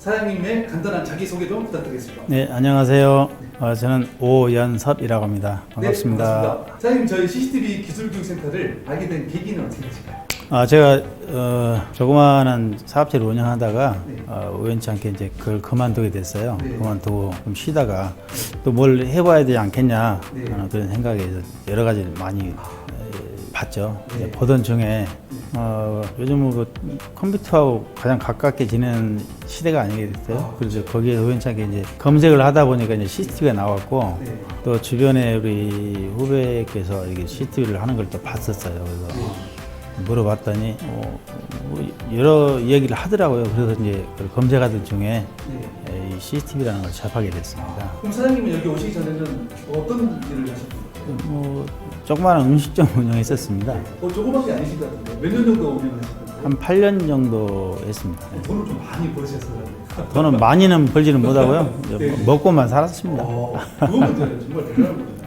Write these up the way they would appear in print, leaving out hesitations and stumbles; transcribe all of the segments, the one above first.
사장님의 간단한 자기소개 좀 부탁드리겠습니다. 네, 안녕하세요. 저는 오연섭이라고 합니다. 반갑습니다. 네, 반갑습니다. 사장님, 저희 CCTV 기술교육센터를 알게 된 계기는 어떻게 되실까요? 제가 조그마한 사업체를 운영하다가 네. 우연치 않게 이제 그걸 그만두게 됐어요. 네. 그만두고 좀 쉬다가 또 뭘 해봐야 되지 않겠냐 네. 그런 생각에 여러 가지를 많이 봤죠. 네. 보던 중에 요즘은 그 컴퓨터하고 가장 가깝게 지내는 시대가 아니겠어요? 그래서 거기에 우연치 않게 이제 검색을 하다 보니까 이제 CCTV가 나왔고 네. 또 주변에 우리 후배께서 이게 CCTV를 하는 걸 또 봤었어요. 그래서 네. 물어봤더니 뭐 여러 얘기를 하더라고요. 그래서 이제 그걸 검색하던 중에 네. 이 CCTV라는 걸 접하게 됐습니다. 그럼 사장님은 여기 오시기 전에는 어떤 일을 하셨나요? 뭐 조그마한 음식점 운영했었습니다. 조그맣게 아니신 것 같은데 몇 년 정도 운영하셨던가요? 한 8년 정도 했습니다. 돈을 좀 많이 버셨어요. 돈은 많이는 벌지는 못하고요. 네. 먹고만 살았습니다. 그거 먼저요. 정말 대단한 거죠.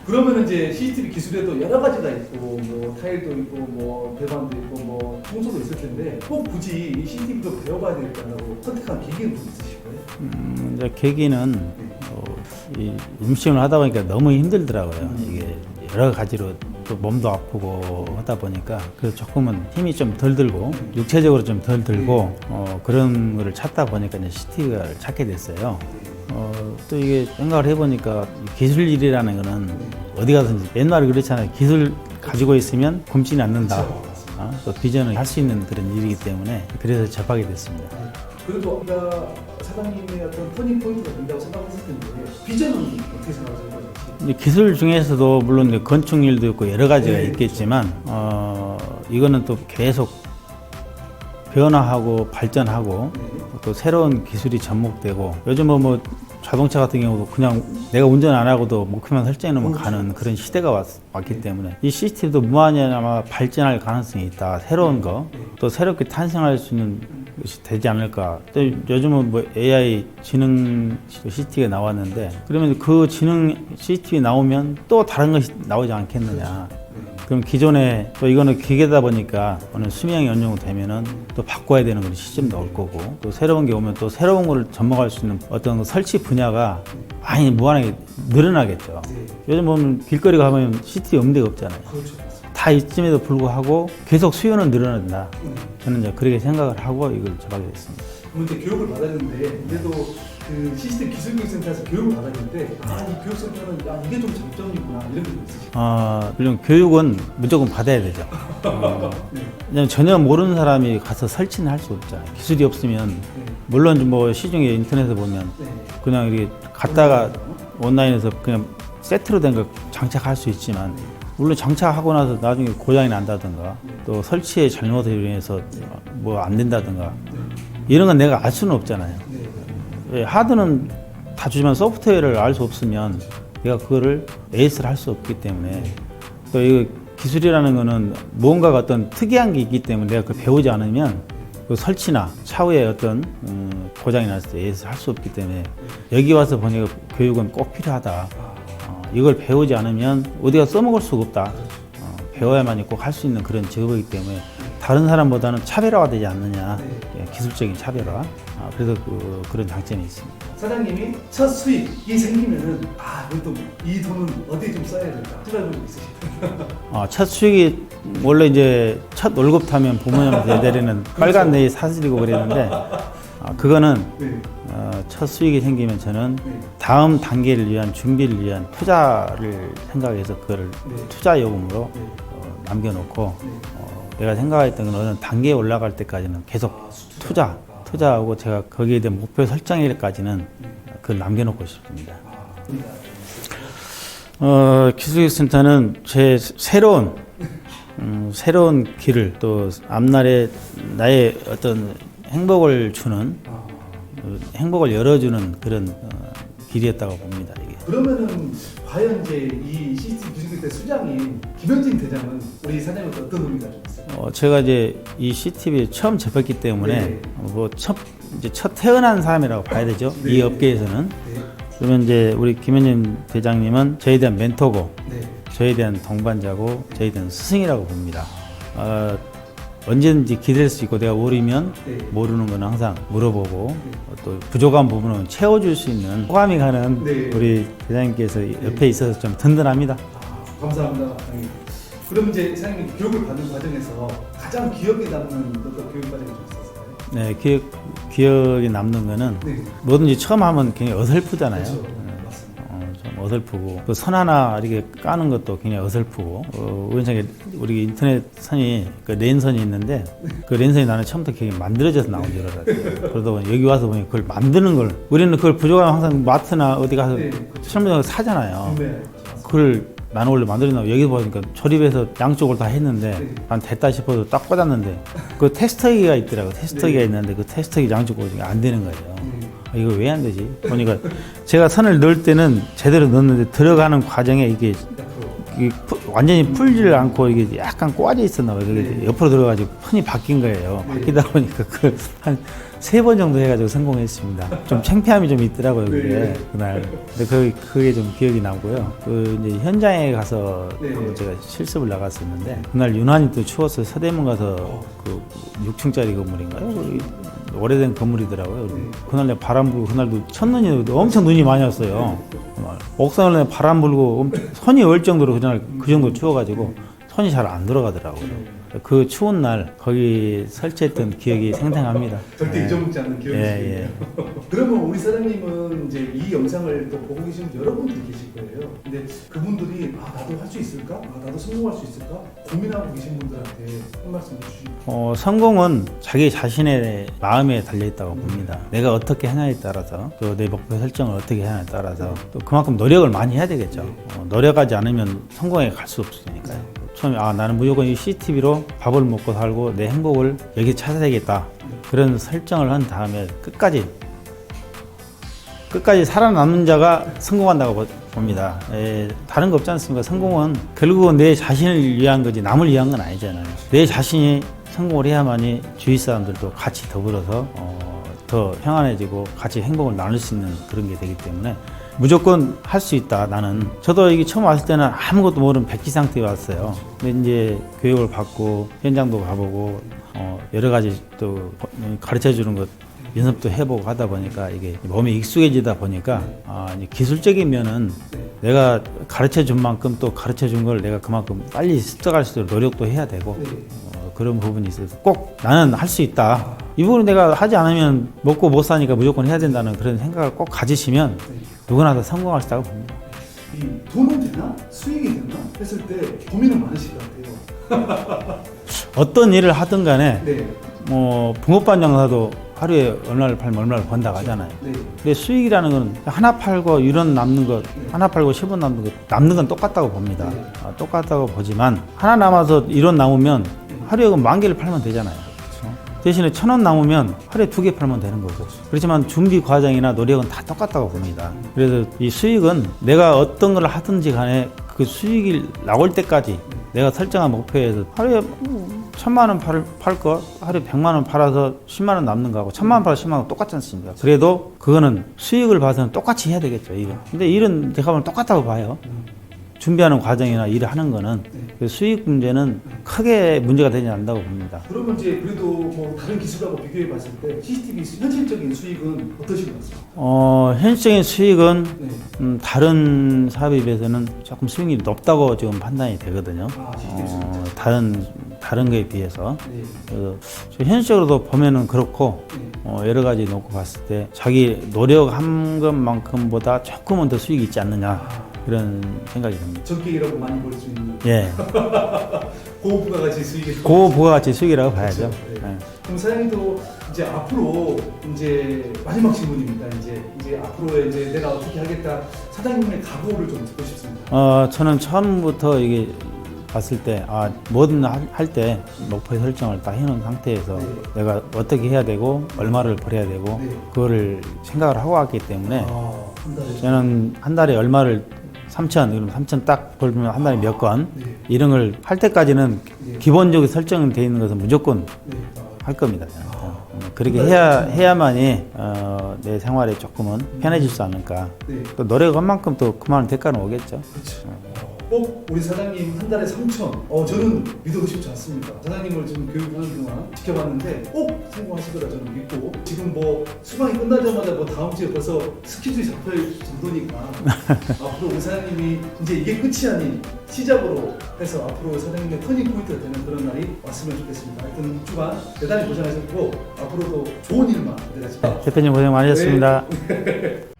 그러면 이제 CCTV 기술에도 여러 가지가 있고 뭐 타일도 있고 뭐 배관도 있고 뭐 청소도 있을 텐데 꼭 굳이 이 CCTV도 배워봐야 되겠다고 선택한 계기는 좀 있으실 거예요? 이제 계기는 이 음식을 하다 보니까 너무 힘들더라고요. 이게 여러 가지로 또 몸도 아프고 하다 보니까 그래서 조금은 힘이 좀 덜 들고 육체적으로 좀 덜 들고 그런 거를 찾다 보니까 이제 CCTV를 찾게 됐어요. 또 이게 생각을 해보니까 기술 일이라는 거는 어디 가든지 옛날에 그렇잖아요. 기술 가지고 있으면 굶지는 않는다. 또 비전을 할 수 있는 그런 일이기 때문에 그래서 접하게 됐습니다. 그래도 아까 사장님의 어떤 터닝 포인트가 된다고 생각했을 텐데 비전은 어떻게 생각하세요? 이제 기술 중에서도 물론 이제 건축 일도 있고 여러 가지가 네. 있겠지만 이거는 또 계속 변화하고 발전하고 네. 또 새로운 기술이 접목되고 요즘 뭐 자동차 같은 경우도 그냥 내가 운전 안 하고도 목표만 설정해 놓으면 가는 그런 시대가 왔기 때문에 이 시스템도 무한히 아마 발전할 가능성이 있다. 새로운 거 또 새롭게 탄생할 수 있는 것이 되지 않을까. 또 요즘은 뭐 AI 지능 CCTV가 나왔는데 그러면 그 지능 CCTV 나오면 또 다른 것이 나오지 않겠느냐. 그럼 기존에 또 이거는 기계다 보니까 어느 수명이 어느 정도 되면은 또 바꿔야 되는 그런 시점도 올 거고 또 새로운 게 오면 또 새로운 걸 접목할 수 있는 어떤 설치 분야가 많이 무한하게 늘어나겠죠. 요즘 보면 길거리 가면 CCTV 없는 데가 없잖아요. 그렇죠. 다 있음에도 불구하고 계속 수요는 늘어난다. 저는 이제 그렇게 생각을 하고 이걸 접하게 됐습니다. 그럼 이제 교육을 받았는데 그래도 그 시스템 기술교육센터에서 교육을 받았는데 이 교육센터는 이게 좀 장점이구나 이런 게 있으시죠? 물론 교육은 무조건 받아야 되죠. 왜냐면 전혀 모르는 사람이 가서 설치는 할 수 없잖아요. 기술이 없으면 물론 뭐 시중에 인터넷에 보면 그냥 이렇게 갔다가 온라인에서 그냥 세트로 된 걸 장착할 수 있지만 물론 장착하고 나서 나중에 고장이 난다든가 또 설치의 잘못에 인해서 뭐 안 된다든가 이런 건 내가 알 수는 없잖아요. 하드는 다 주지만 소프트웨어를 알 수 없으면 내가 그거를 에이스를 할 수 없기 때문에 또 이 기술이라는 거는 무언가가 어떤 특이한 게 있기 때문에 내가 그걸 배우지 않으면 그 설치나 차후에 어떤 고장이 났을 때 에이스를 할 수 없기 때문에 여기 와서 보니까 교육은 꼭 필요하다. 이걸 배우지 않으면 어디가 써먹을 수가 없다. 배워야만이 꼭 할 수 있는 그런 직업이기 때문에 다른 사람보다는 차별화가 되지 않느냐. 기술적인 차별화. 그래서 그런 장점이 있습니다. 사장님이 첫 수익이 생기면은 이것도 이 돈은 어디에 좀 써야 될까 생각해 보고 있으실까요? 첫 수익이 원래 이제 첫 월급 타면 부모님한테 내리는 빨간 네이 사슬이고 그랬는데 그거는 네. 첫 수익이 생기면 저는 네. 다음 단계를 위한 준비를 위한 투자를 생각해서 그거를 투자 요금으로 남겨놓고 내가 생각했던 건 어느 단계에 올라갈 때까지는 계속 투자하고 제가 거기에 대한 목표 설정일까지는 그걸 남겨놓고 싶습니다. 기술센터는 제 새로운 길을 또 앞날에 나의 어떤 행복을 주는 행복을 열어주는 그런 길이었다고 봅니다. 이게. 그러면은 과연 이제 이 CCTV 기술센터 수장인 김현진 대장은 우리 사장님한테 어떤 의미가 좀 있어요? 제가 이제 이 CCTV에 처음 접했기 때문에 이제 첫 태어난 사람이라고 봐야 되죠. 이 업계에서는. 그러면 이제 우리 김현진 대장님은 저에 대한 멘토고 저에 대한 동반자고 저에 대한 스승이라고 봅니다. 언제든지 기댈 수 있고 내가 모르면 네. 모르는 건 항상 물어보고 또 부족한 부분은 채워줄 수 있는 호감이 가는 네. 우리 대장님께서 옆에 있어서 좀 든든합니다. 감사합니다. 사장님. 그럼 이제 사장님 교육을 받는 과정에서 가장 기억에 남는 어떤 교육 과정이 좀 있었어요? 네, 기억에 남는 거는 네. 뭐든지 처음 하면 굉장히 어설프잖아요. 그렇죠. 네. 맞습니다. 좀 어설프고 또 선 하나 이렇게 까는 것도 굉장히 어설프고 우연찮게 우리 인터넷 선이 그 랜선이 있는데 그 랜선이 나는 처음부터 굉장히 만들어져서 나온 줄 알았어요. 그러다 보니 여기 와서 보니 그걸 만드는 걸 우리는 그걸 부족하면 항상 마트나 어디 가서 네, 그렇죠. 설명서 사잖아요. 네. 맞습니다. 그걸 나는 원래 만들어놔 여기 보니까 조립해서 양쪽을 다 했는데 네. 난 됐다 싶어서 딱 꽂았는데 그 테스터기가 있더라고. 테스터기가 네. 있는데 그 테스터기 양쪽 꽂으안 되는 거예요. 네. 이거 왜 안 되지? 보니까 제가 선을 넣을 때는 제대로 넣었는데 들어가는 과정에 이게 완전히 풀지를 않고 이게 약간 꼬아져 있었나 봐요. 그게 네. 옆으로 들어가지고 폰이 바뀐 거예요. 네. 바뀌다 보니까 그걸 한 3번 정도 해가지고 성공했습니다. 좀 창피함이 좀 있더라고요, 그게. 네. 그날. 근데 그게 좀 기억이 나고요. 그 이제 현장에 가서 네. 한번 제가 실습을 나갔었는데 그날 유난히 또 추워서 서대문 가서 그 6층짜리 건물인가요? 거기 오래된 건물이더라고요. 네. 그날 내가 바람 불고 그날도 첫눈이 엄청 눈이 많이 왔어요. 정말. 옥상을 내가 바람 불고 손이 얼 정도로 그날 그 정도 추워가지고 손이 잘 안 들어가더라고요. 그 추운 날 거기 설치했던 기억이 생생합니다. 절대 잊어먹지 않는 기억이 예, 있어요. 그러면 우리 사장님은 이제 이 영상을 또 보고 계신 여러분들이 계실 거예요. 근데 그분들이 나도 할 수 있을까? 나도 성공할 수 있을까? 고민하고 계신 분들한테 한 말씀 해주시죠. 성공은 자기 자신의 마음에 달려있다고 봅니다. 내가 어떻게 하냐에 따라서 또 내 목표 설정을 어떻게 하냐에 따라서 또 그만큼 노력을 많이 해야 되겠죠. 노력하지 않으면 성공에 갈 수 없으니까요. 처음에 나는 무조건 이 CCTV로 밥을 먹고 살고 내 행복을 여기 찾아야겠다. 그런 설정을 한 다음에 끝까지 살아남는 자가 성공한다고 봅니다. 다른 거 없지 않습니까? 성공은 결국은 내 자신을 위한 거지 남을 위한 건 아니잖아요. 내 자신이 성공을 해야만이 주위 사람들도 같이 더불어서 더 평안해지고 같이 행복을 나눌 수 있는 그런 게 되기 때문에 무조건 할 수 있다. 나는 저도 여기 처음 왔을 때는 아무것도 모르는 백지 상태에 왔어요. 근데 이제 교육을 받고 현장도 가보고 여러 가지 또 가르쳐 주는 것 연습도 해보고 하다 보니까 이게 몸에 익숙해지다 보니까 이제 기술적인 면은 내가 가르쳐 준 만큼 또 가르쳐 준 걸 내가 그만큼 빨리 습득할 수 있도록 노력도 해야 되고 그런 부분이 있어서 꼭 나는 할 수 있다. 이 부분을 내가 하지 않으면 먹고 못 사니까 무조건 해야 된다는 그런 생각을 꼭 가지시면 누구나 다 성공할 수 있다고 봅니다. 이 돈은 되나? 수익이 되나? 했을 때 고민은 많으실 것 같아요. 어떤 일을 하든 간에 네. 붕어빵 장사도 하루에 얼마를 팔면 얼마를 번다고 하잖아요. 네. 근데 수익이라는 건 하나 팔고 유론 남는 것, 하나 팔고 10원 남는 것, 남는 건 똑같다고 봅니다. 똑같다고 보지만 하나 남아서 1원 남으면 하루에 10,000개를 팔면 되잖아요. 그렇죠? 대신에 1,000원 남으면 하루에 2개 팔면 되는 거죠. 그렇지만 준비 과정이나 노력은 다 똑같다고 봅니다. 그래서 이 수익은 내가 어떤 걸 하든지 간에 그 수익이 나올 때까지 내가 설정한 목표에서 하루에 1,000만 원 팔 거 하루에 100만 원 팔아서 10만 원 남는 거하고 1,000만 원 팔아서 10만 원 똑같지 않습니까? 그래도 그거는 수익을 봐서는 똑같이 해야 되겠죠. 일은. 근데 일은 제가 보면 똑같다고 봐요. 준비하는 과정이나 일을 하는 거는 그 수익 문제는 크게 문제가 되지 않는다고 봅니다. 그러면 이제 그래도 뭐 다른 기술하고 비교해 봤을 때 CCTV 현실적인 수익은 어떠신 것 같습니까? 현실적인 수익은 네. 다른 사업에 비해서는 조금 수익률이 높다고 지금 판단이 되거든요. CCTV 수익. 다른 거에 비해서. 네. 그래서 현실적으로도 보면은 그렇고 여러 가지 놓고 봤을 때 자기 노력한 것만큼보다 조금은 더 수익이 있지 않느냐 그런 생각이 듭니다. 적게 일하고 많이 벌 수 있는 예, 고부가가치 수익이 고부가가치 수익이라고 봐야죠. 그렇죠. 네. 예. 그럼 사장님도 이제 앞으로 이제 마지막 질문입니다. 이제 앞으로 이제 내가 어떻게 하겠다 사장님의 각오를 좀 듣고 싶습니다. 저는 처음부터 이게 봤을 때 뭐든 할 때 목표 설정을 다 해놓은 상태에서 네. 내가 어떻게 해야 되고 얼마를 벌어야 되고 네. 그거를 생각을 하고 왔기 때문에 한 달에. 저는 한 달에 얼마를 3,000, 그럼 3,000 딱 벌면 한 달에 몇 건 네. 이런 걸 할 때까지는 네. 기본적으로 설정되어 있는 것은 무조건 네. 할 겁니다. 그렇게 해야만이 내 생활에 조금은 편해질 수 않을까. 네. 또 노력한 만큼 또 그만한 대가는 오겠죠. 그렇죠. 꼭 우리 사장님 한 달에 3천. 저는 믿어도 쉽지 않습니다. 사장님을 지금 교육하는 동안 지켜봤는데 꼭 성공하실 거라 저는 믿고, 지금 뭐 수강이 끝나자마자 뭐 다음 주에 벌써 스케줄이 잡힐 정도니까 앞으로 우리 사장님이 이제 이게 끝이 아닌 시작으로 해서 앞으로 사장님의 터닝 포인트가 되는 그런 날이 왔으면 좋겠습니다. 하여튼 6주간 대단히 고생하셨고 앞으로도 좋은 일만 기대하십니다. 대표님 고생 많으셨습니다. 네.